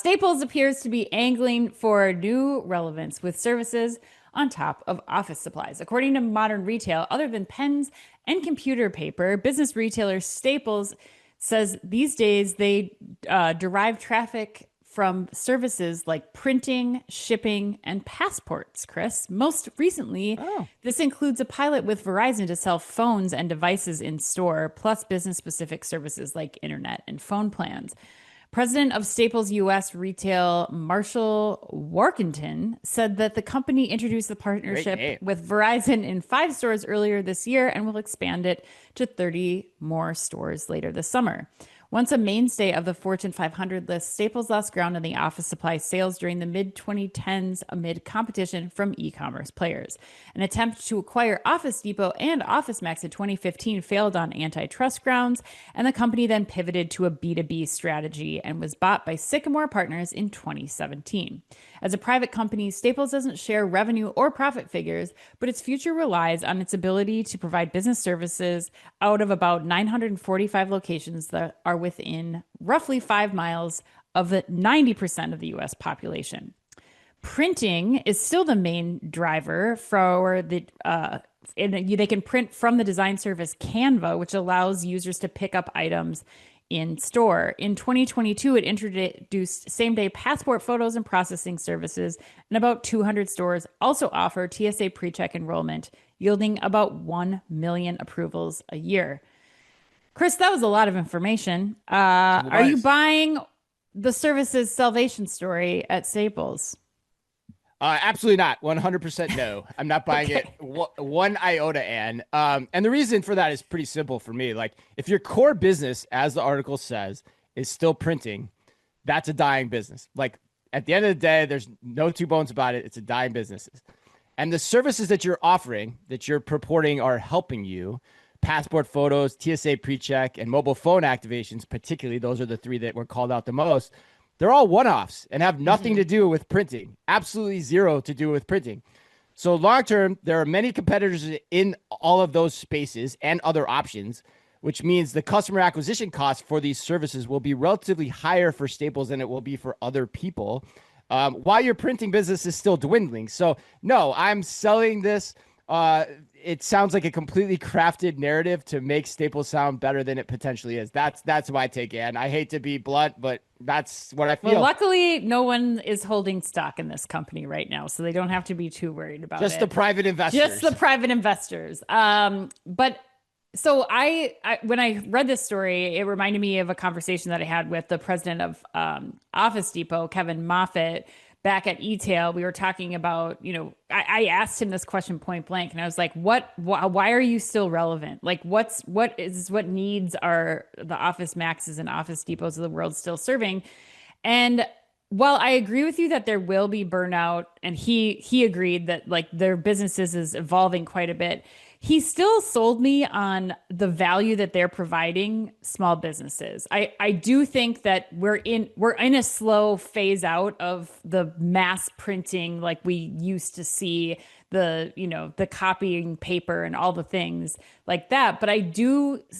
Staples appears to be angling for new relevance with services on top of office supplies. According to Modern Retail, other than pens and computer paper, business retailer Staples says these days they derive traffic from services like printing, shipping, and passports, Chris. Most recently, this includes a pilot with Verizon to sell phones and devices in store, plus business-specific services like internet and phone plans. President of Staples US Retail, Marshall Warkentin, said that the company introduced the partnership with Verizon in 5 stores earlier this year and will expand it to 30 more stores later this summer. Once a mainstay of the Fortune 500 list, Staples lost ground in the office supply sales during the mid-2010s amid competition from e-commerce players. An attempt to acquire Office Depot and OfficeMax in 2015 failed on antitrust grounds, and the company then pivoted to a B2B strategy and was bought by Sycamore Partners in 2017. As a private company, Staples doesn't share revenue or profit figures, but its future relies on its ability to provide business services out of about 945 locations that are within roughly 5 miles of the 90% of the US population. Printing is still the main driver for the and they can print from the design service Canva, which allows users to pick up items in store. In 2022, it introduced same-day passport photos and processing services, and about 200 stores also offer TSA PreCheck enrollment, yielding about 1 million approvals a year. Chris, that was a lot of information. Are you buying the service's salvation story at Staples? Absolutely not. 100% no. I'm not buying it one iota, Ann. And the reason for that is pretty simple for me. Like, if your core business, as the article says, is still printing, that's a dying business. Like, at the end of the day, there's no two bones about it. It's a dying business. And the services that you're offering, that you're purporting are helping you, passport photos, TSA PreCheck, and mobile phone activations, particularly, those are the 3 that were called out the most. They're all one-offs and have nothing to do with printing. Absolutely zero to do with printing. So long-term, there are many competitors in all of those spaces and other options, which means the customer acquisition cost for these services will be relatively higher for Staples than it will be for other people, while your printing business is still dwindling. So no, I'm selling this. It sounds like a completely crafted narrative to make Staples sound better than it potentially is. That's my take, Ann. I hate to be blunt, but that's what I feel. Well, luckily, no one is holding stock in this company right now, so they don't have to be too worried about it. Just the private investors. Just the private investors. But so I when I read this story, it reminded me of a conversation that I had with the president of Office Depot, Kevin Moffitt, back at e-tail. We were talking about, I asked him this question point blank, and I was like, why are you still relevant? Like, what needs are the Office Maxes and Office Depots of the world still serving? And while I agree with you that there will be burnout, and he agreed that like their businesses is evolving quite a bit, he still sold me on the value that they're providing small businesses. I do think that we're in a slow phase out of the mass printing like we used to see, the copying paper and all the things like that. But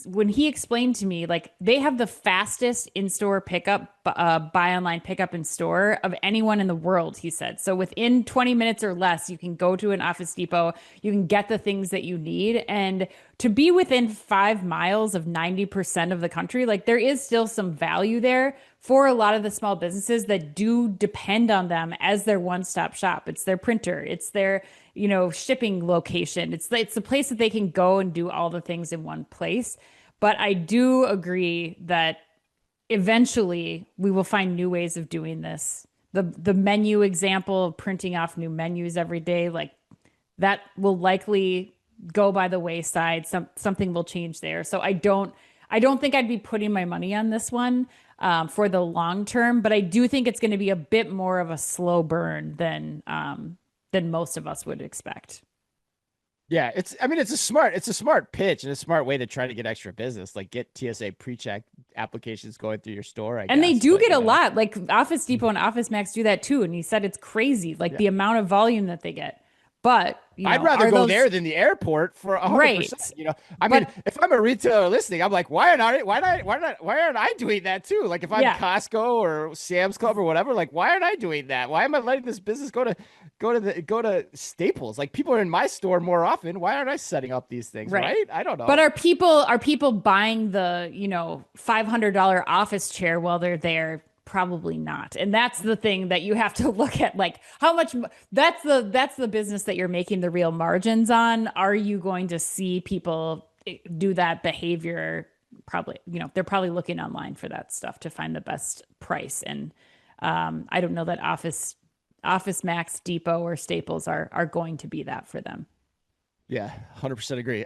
when he explained to me, like, they have the fastest in-store pickup, buy online pickup in store of anyone in the world, he said. So within 20 minutes or less, you can go to an Office Depot, you can get the things that you need. And to be within 5 miles of 90% of the country, like, there is still some value there for a lot of the small businesses that do depend on them as their one-stop shop. It's their printer, it's their, shipping location. It's the place that they can go and do all the things in one place. But I do agree that eventually we will find new ways of doing this. The menu example of printing off new menus every day, like, that will likely go by the wayside. Something will change there. So I don't think I'd be putting my money on this one for the long term, but I do think it's going to be a bit more of a slow burn than most of us would expect. Yeah, it's a smart pitch and a smart way to try to get extra business, like get TSA PreCheck applications going through your store. And they do get a lot. Like, Office Depot and Office Max do that too. And he said it's crazy, like, the amount of volume that they get. But, I'd rather are go those there than the airport for 100%. right? I mean, But if I'm a retailer listening, I'm like, why aren't I doing that too? Like if I'm yeah, Costco or Sam's Club or whatever, like why aren't I doing that? Why am I letting this business go to Staples? Like people are in my store more often. Why aren't I setting up these things, right. right? I don't But know. are people buying the, $500 office chair while they're there? Probably not. And that's the thing that you have to look at, like how much that's the business that you're making the real margins on. Are you going to see people do that behavior? Probably, they're probably looking online for that stuff to find the best price. And I don't know that Office Max, Depot, or Staples are going to be that for them. Yeah, 100% agree.